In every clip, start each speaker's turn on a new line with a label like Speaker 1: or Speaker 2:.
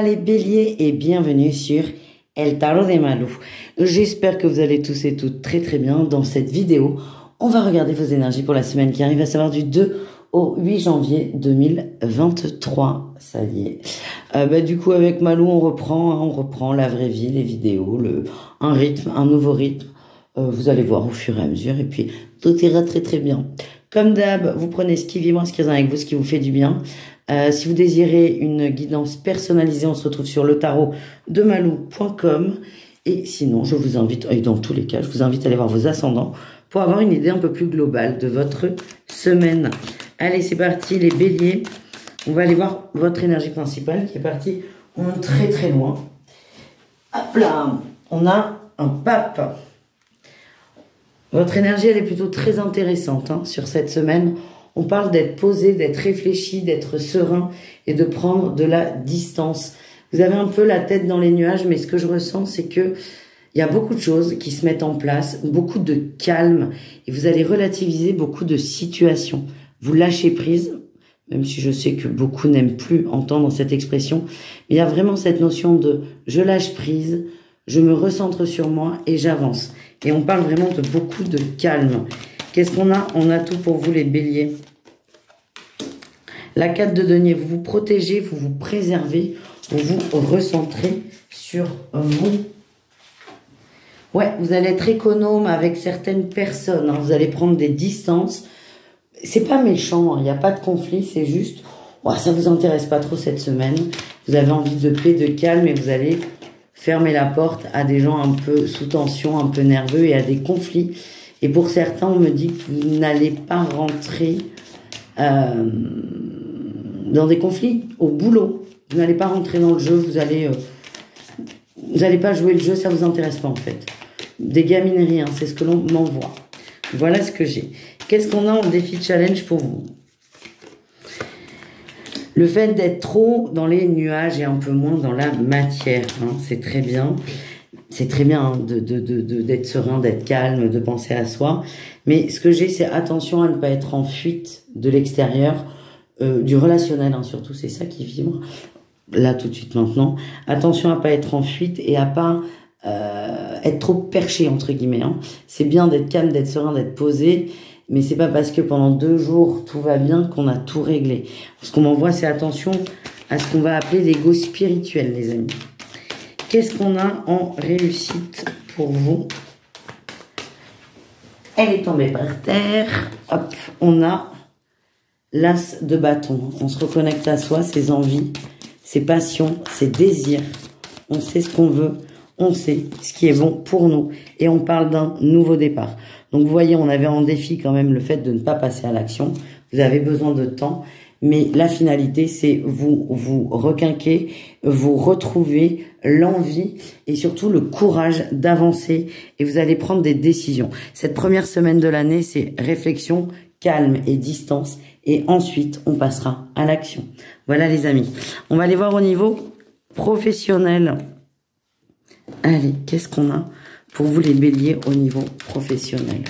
Speaker 1: Hola les béliers et bienvenue sur El Tarot de Malou. J'espère que vous allez tous et toutes très très bien. Dans cette vidéo, on va regarder vos énergies pour la semaine qui arrive, à savoir du 2 au 8 janvier 2023. Ça y est. Du coup, avec Malou, on reprend la vraie vie, les vidéos, un rythme, un nouveau rythme. Vous allez voir au fur et à mesure et puis tout ira très très bien. Comme d'hab, vous prenez ce qui vibre, ce qui résonne avec vous, ce qui vous fait du bien. Si vous désirez une guidance personnalisée, on se retrouve sur le tarot de malou.com. Et sinon, je vous invite, et dans tous les cas, je vous invite à aller voir vos ascendants pour avoir une idée un peu plus globale de votre semaine. Allez, c'est parti les béliers. On va aller voir votre énergie principale qui est partie très très loin. Hop là, on a un pape. Votre énergie, elle est plutôt très intéressante sur cette semaine. On parle d'être posé, d'être réfléchi, d'être serein et de prendre de la distance. Vous avez un peu la tête dans les nuages, mais ce que je ressens, c'est que il y a beaucoup de choses qui se mettent en place, beaucoup de calme, et vous allez relativiser beaucoup de situations. Vous lâchez prise, même si je sais que beaucoup n'aiment plus entendre cette expression, mais il y a vraiment cette notion de je lâche prise, je me recentre sur moi et j'avance. Et on parle vraiment de beaucoup de calme. Qu'est-ce qu'on a? On a tout pour vous les béliers. La 4 de denier, vous vous protégez, vous vous préservez, vous vous recentrez sur vous. Ouais, vous allez être économe avec certaines personnes, vous allez prendre des distances. C'est pas méchant, il n'y a pas de conflit, c'est juste, ça vous intéresse pas trop cette semaine. Vous avez envie de paix, de calme et vous allez fermer la porte à des gens un peu sous tension, un peu nerveux et à des conflits. Et pour certains, on me dit que vous n'allez pas rentrer dans des conflits au boulot. Vous n'allez pas rentrer dans le jeu, vous allez pas jouer le jeu, ça vous intéresse pas en fait. Des gamineries, c'est ce que l'on m'envoie. Voilà ce que j'ai. Qu'est-ce qu'on a en défi challenge pour vous? Le fait d'être trop dans les nuages et un peu moins dans la matière, c'est très bien. C'est très bien d'être serein, d'être calme, de penser à soi. Mais ce que j'ai, c'est attention à ne pas être en fuite de l'extérieur, du relationnel, surtout, c'est ça qui vibre. Là, tout de suite, maintenant. Attention à pas être en fuite et à pas être trop perché, entre guillemets. C'est bien d'être calme, d'être serein, d'être posé. Mais c'est pas parce que pendant 2 jours, tout va bien qu'on a tout réglé. Ce qu'on m'envoie, c'est attention à ce qu'on va appeler l'ego spirituel, les amis. Qu'est-ce qu'on a en réussite pour vous? Elle est tombée par terre. Hop, on a l'as de bâton. On se reconnecte à soi, ses envies, ses passions, ses désirs. On sait ce qu'on veut, on sait ce qui est bon pour nous. Et on parle d'un nouveau départ. Donc vous voyez, on avait en défi quand même le fait de ne pas passer à l'action. Vous avez besoin de temps. Mais la finalité, c'est vous requinquer, vous retrouver l'envie et surtout le courage d'avancer et vous allez prendre des décisions. Cette première semaine de l'année, c'est réflexion, calme et distance et ensuite, on passera à l'action. Voilà les amis. On va aller voir au niveau professionnel. Allez, qu'est-ce qu'on a pour vous les béliers au niveau professionnel?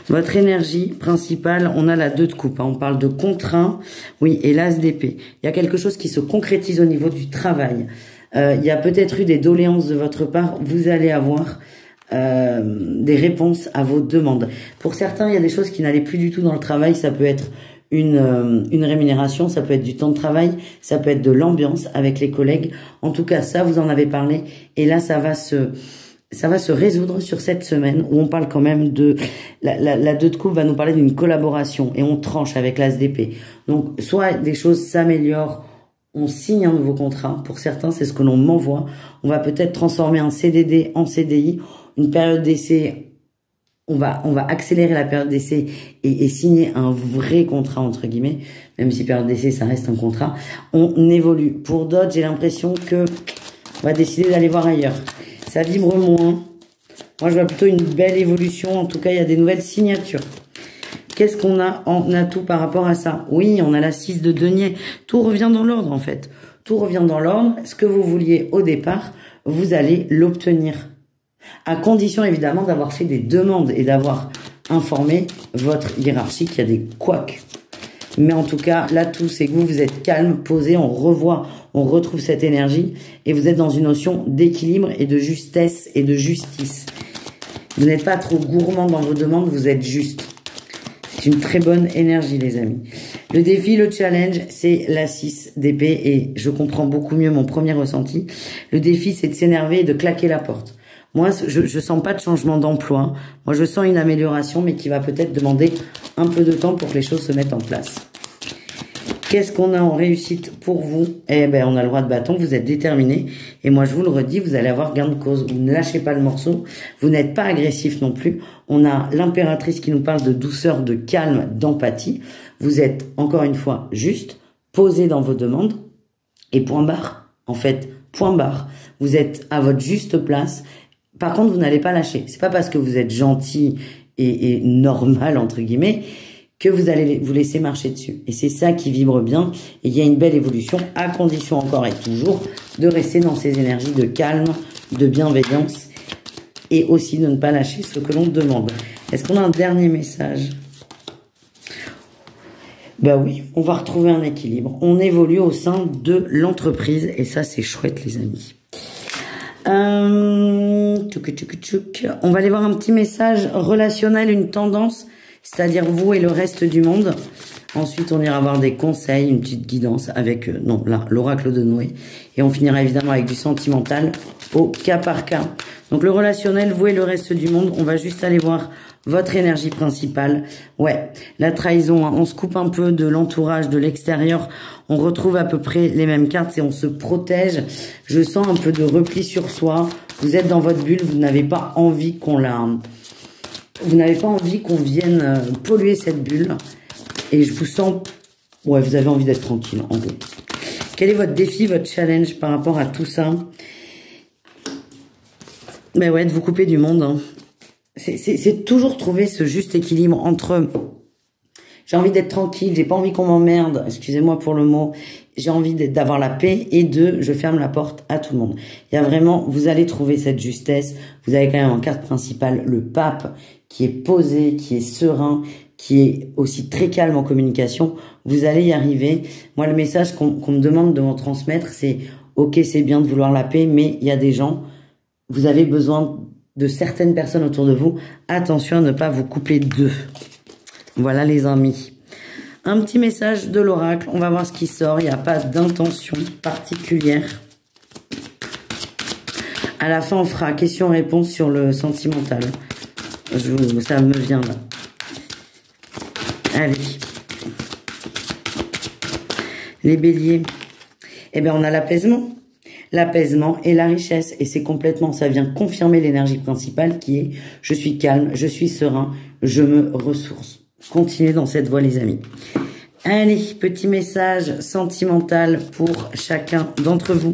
Speaker 1: Votre énergie principale, on a la 2 de coupe. On parle de contraint, oui, et l'as d'épée. Il y a quelque chose qui se concrétise au niveau du travail. Il y a peut-être eu des doléances de votre part. Vous allez avoir des réponses à vos demandes. Pour certains, il y a des choses qui n'allaient plus du tout dans le travail. Ça peut être une rémunération, ça peut être du temps de travail, ça peut être de l'ambiance avec les collègues. En tout cas, ça, vous en avez parlé. Et là, ça va se résoudre sur cette semaine où on parle quand même de... La 2 de coupe va nous parler d'une collaboration et on tranche avec l'as d'épée. Donc, soit des choses s'améliorent, on signe un nouveau contrat. Pour certains, c'est ce que l'on m'envoie. On va peut-être transformer un CDD en CDI. Une période d'essai, on va accélérer la période d'essai et signer un vrai contrat, entre guillemets. Même si période d'essai, ça reste un contrat. On évolue. Pour d'autres, j'ai l'impression que on va décider d'aller voir ailleurs. Ça vibre moins. Moi, je vois plutôt une belle évolution. En tout cas, il y a des nouvelles signatures. Qu'est-ce qu'on a en atout par rapport à ça? Oui, on a la 6 de denier. Tout revient dans l'ordre, en fait. Tout revient dans l'ordre. Ce que vous vouliez au départ, vous allez l'obtenir. À condition, évidemment, d'avoir fait des demandes et d'avoir informé votre hiérarchie qu'il y a des couacs. Mais en tout cas, l'atout, c'est que vous êtes calme, posé, on retrouve cette énergie et vous êtes dans une notion d'équilibre et de justesse et de justice. Vous n'êtes pas trop gourmand dans vos demandes, vous êtes juste. C'est une très bonne énergie, les amis. Le défi, le challenge, c'est la 6 d'épée et je comprends beaucoup mieux mon premier ressenti. Le défi, c'est de s'énerver et de claquer la porte. Moi, je sens pas de changement d'emploi. Moi, je sens une amélioration, mais qui va peut-être demander un peu de temps pour que les choses se mettent en place. Qu'est-ce qu'on a en réussite pour vous? Eh ben, on a le roi de bâton, vous êtes déterminé. Et moi, je vous le redis, vous allez avoir gain de cause. Vous ne lâchez pas le morceau. Vous n'êtes pas agressif non plus. On a l'impératrice qui nous parle de douceur, de calme, d'empathie. Vous êtes, encore une fois, juste, posé dans vos demandes. Et point barre. En fait, point barre. Vous êtes à votre juste place. Par contre, vous n'allez pas lâcher. C'est pas parce que vous êtes gentil et normal, entre guillemets, que vous allez vous laisser marcher dessus. Et c'est ça qui vibre bien. Et il y a une belle évolution, à condition encore et toujours de rester dans ces énergies de calme, de bienveillance et aussi de ne pas lâcher ce que l'on demande. Est-ce qu'on a un dernier message? Ben oui, on va retrouver un équilibre. On évolue au sein de l'entreprise et ça, c'est chouette, les amis. On va aller voir un petit message relationnel, une tendance, c'est-à-dire vous et le reste du monde. Ensuite, on ira voir des conseils, une petite guidance avec, non, là, l'oracle de Noé. Et on finira évidemment avec du sentimental au cas par cas. Donc, le relationnel, vous et le reste du monde, on va juste aller voir votre énergie principale. Ouais, la trahison, hein, on se coupe un peu de l'entourage, de l'extérieur. On retrouve à peu près les mêmes cartes et on se protège. Je sens un peu de repli sur soi. Vous êtes dans votre bulle, vous n'avez pas envie qu'on la... Vous n'avez pas envie qu'on vienne polluer cette bulle. Et je vous sens... Ouais, vous avez envie d'être tranquille, en gros. Quel est votre défi, votre challenge par rapport à tout ça? Ben ouais, de vous couper du monde. Hein. C'est toujours trouver ce juste équilibre entre... J'ai envie d'être tranquille, j'ai pas envie qu'on m'emmerde, excusez-moi pour le mot. J'ai envie d'avoir la paix et je ferme la porte à tout le monde. Il y a vraiment... Vous allez trouver cette justesse. Vous avez quand même en carte principale le pape qui est posé, qui est serein, qui est aussi très calme en communication. Vous allez y arriver. Moi, le message qu'on me demande de vous transmettre, c'est « Ok, c'est bien de vouloir la paix, mais il y a des gens, vous avez besoin de certaines personnes autour de vous. Attention à ne pas vous couper d'eux. » Voilà les amis. Un petit message de l'oracle. On va voir ce qui sort. Il n'y a pas d'intention particulière. À la fin, on fera question-réponse sur le sentimental. Ça me vient là. Allez. Les béliers. Eh bien, on a l'apaisement. L'apaisement et la richesse. Et c'est complètement, ça vient confirmer l'énergie principale qui est « Je suis calme, je suis serein, je me ressource ». Continuez dans cette voie, les amis. Allez, petit message sentimental pour chacun d'entre vous.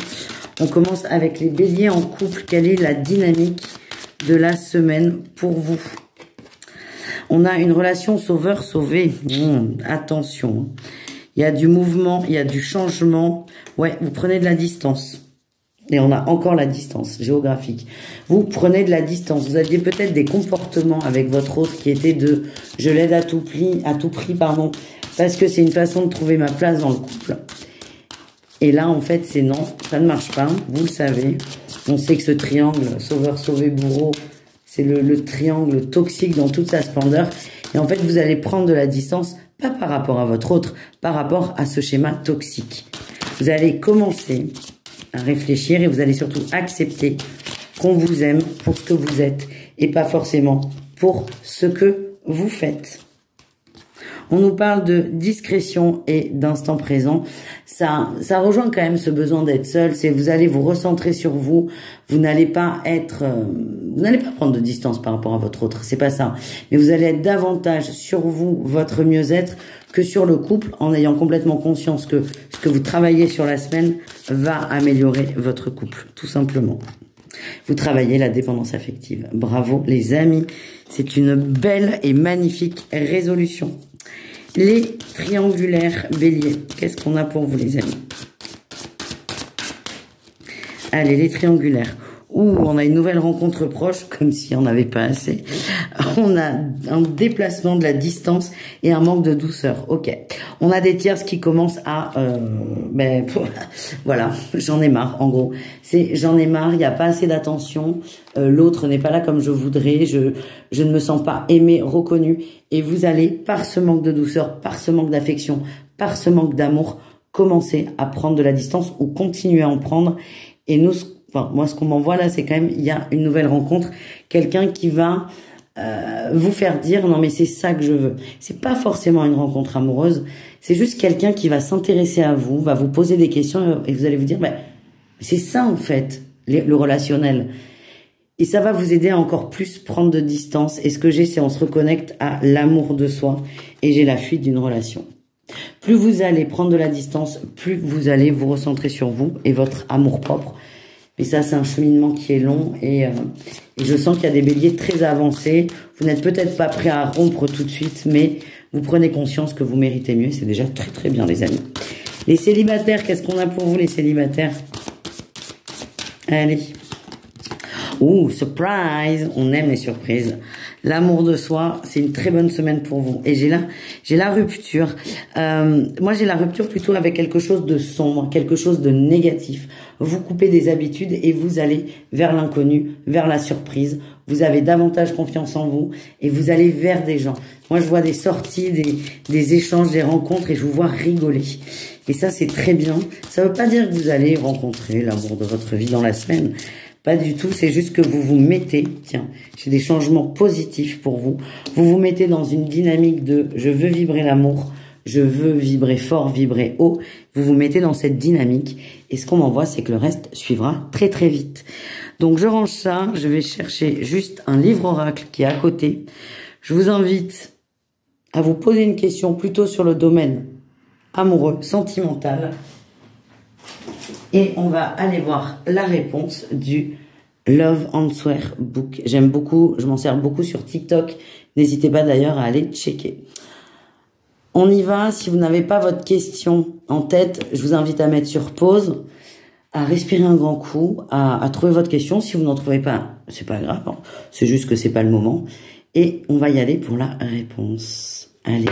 Speaker 1: On commence avec les béliers en couple. Quelle est la dynamique de la semaine pour vous? On a une relation sauveur-sauvé. Attention. Il y a du mouvement, il y a du changement. Ouais, vous prenez de la distance. Et on a encore la distance géographique. Vous prenez de la distance. Vous aviez peut-être des comportements avec votre autre qui étaient de « je l'aide à tout prix, pardon, parce que c'est une façon de trouver ma place dans le couple ». Et là, en fait, c'est non, ça ne marche pas. Vous le savez. On sait que ce triangle sauveur, sauvé, bourreau, c'est le triangle toxique dans toute sa splendeur. Et en fait, vous allez prendre de la distance, pas par rapport à votre autre, par rapport à ce schéma toxique. Vous allez commencer à réfléchir et vous allez surtout accepter qu'on vous aime pour ce que vous êtes et pas forcément pour ce que vous faites. On nous parle de discrétion et d'instant présent. Ça rejoint quand même ce besoin d'être seul. C'est vous allez vous recentrer sur vous. Vous n'allez pas prendre de distance par rapport à votre autre. C'est pas ça. Mais vous allez être davantage sur vous, votre mieux-être, que sur le couple, en ayant complètement conscience que ce que vous travaillez sur la semaine va améliorer votre couple, tout simplement. Vous travaillez la dépendance affective. Bravo les amis. C'est une belle et magnifique résolution. Les triangulaires béliers. Qu'est-ce qu'on a pour vous, les amis? Allez, les triangulaires. on a une nouvelle rencontre proche, comme s'il n'y en avait pas assez. On a un déplacement de la distance et un manque de douceur. Ok. On a des tierces qui commencent à... voilà, j'en ai marre, en gros. J'en ai marre, il n'y a pas assez d'attention. L'autre n'est pas là comme je voudrais. Je ne me sens pas aimée, reconnue. Et vous allez, par ce manque de douceur, par ce manque d'affection, par ce manque d'amour, commencer à prendre de la distance ou continuer à en prendre. Et nous... Enfin, moi, ce qu'on m'envoie là, c'est quand même, il y a une nouvelle rencontre, quelqu'un qui va vous faire dire, non mais c'est ça que je veux. C'est pas forcément une rencontre amoureuse, c'est juste quelqu'un qui va s'intéresser à vous, va vous poser des questions et vous allez vous dire, c'est ça en fait, le relationnel. Et ça va vous aider à encore plus prendre de distance. Et ce que j'ai, c'est on se reconnecte à l'amour de soi et j'ai la fuite d'une relation. Plus vous allez prendre de la distance, plus vous allez vous recentrer sur vous et votre amour propre. Mais ça, c'est un cheminement qui est long et je sens qu'il y a des béliers très avancés. Vous n'êtes peut-être pas prêt à rompre tout de suite, mais vous prenez conscience que vous méritez mieux. C'est déjà très très bien, les amis. Les célibataires, qu'est-ce qu'on a pour vous, les célibataires? Allez. Ouh, surprise! On aime les surprises. L'amour de soi, c'est une très bonne semaine pour vous. Et j'ai la rupture. Moi, j'ai la rupture plutôt avec quelque chose de sombre, quelque chose de négatif. Vous coupez des habitudes et vous allez vers l'inconnu, vers la surprise. Vous avez davantage confiance en vous et vous allez vers des gens. Moi, je vois des sorties, des échanges, des rencontres et je vous vois rigoler. Et ça, c'est très bien. Ça ne veut pas dire que vous allez rencontrer l'amour de votre vie dans la semaine. Pas du tout, c'est juste que vous vous mettez, tiens, j'ai des changements positifs pour vous. Vous vous mettez dans une dynamique de je veux vibrer l'amour, je veux vibrer fort, vibrer haut. Vous vous mettez dans cette dynamique et ce qu'on m'envoie, c'est que le reste suivra très très vite. Donc je range ça, je vais chercher juste un livre oracle qui est à côté. Je vous invite à vous poser une question plutôt sur le domaine amoureux, sentimental. Et on va aller voir la réponse du Love Answer Book. J'aime beaucoup, je m'en sers beaucoup sur TikTok. N'hésitez pas d'ailleurs à aller checker. On y va. Si vous n'avez pas votre question en tête, je vous invite à mettre sur pause, à respirer un grand coup, à trouver votre question. Si vous n'en trouvez pas, c'est pas grave. Hein. C'est juste que c'est pas le moment. Et on va y aller pour la réponse. Allez.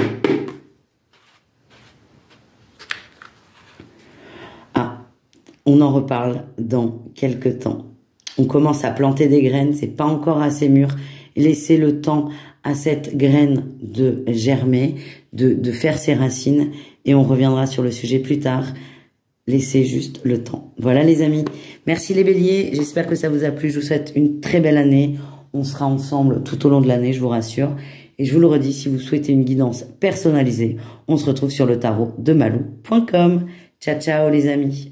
Speaker 1: On en reparle dans quelques temps. On commence à planter des graines, c'est pas encore assez mûr. Laissez le temps à cette graine de germer, de faire ses racines et on reviendra sur le sujet plus tard. Laissez juste le temps. Voilà les amis. Merci les béliers, j'espère que ça vous a plu. Je vous souhaite une très belle année. On sera ensemble tout au long de l'année, je vous rassure. Et je vous le redis, si vous souhaitez une guidance personnalisée, on se retrouve sur le tarot de malou.com. Ciao, ciao les amis.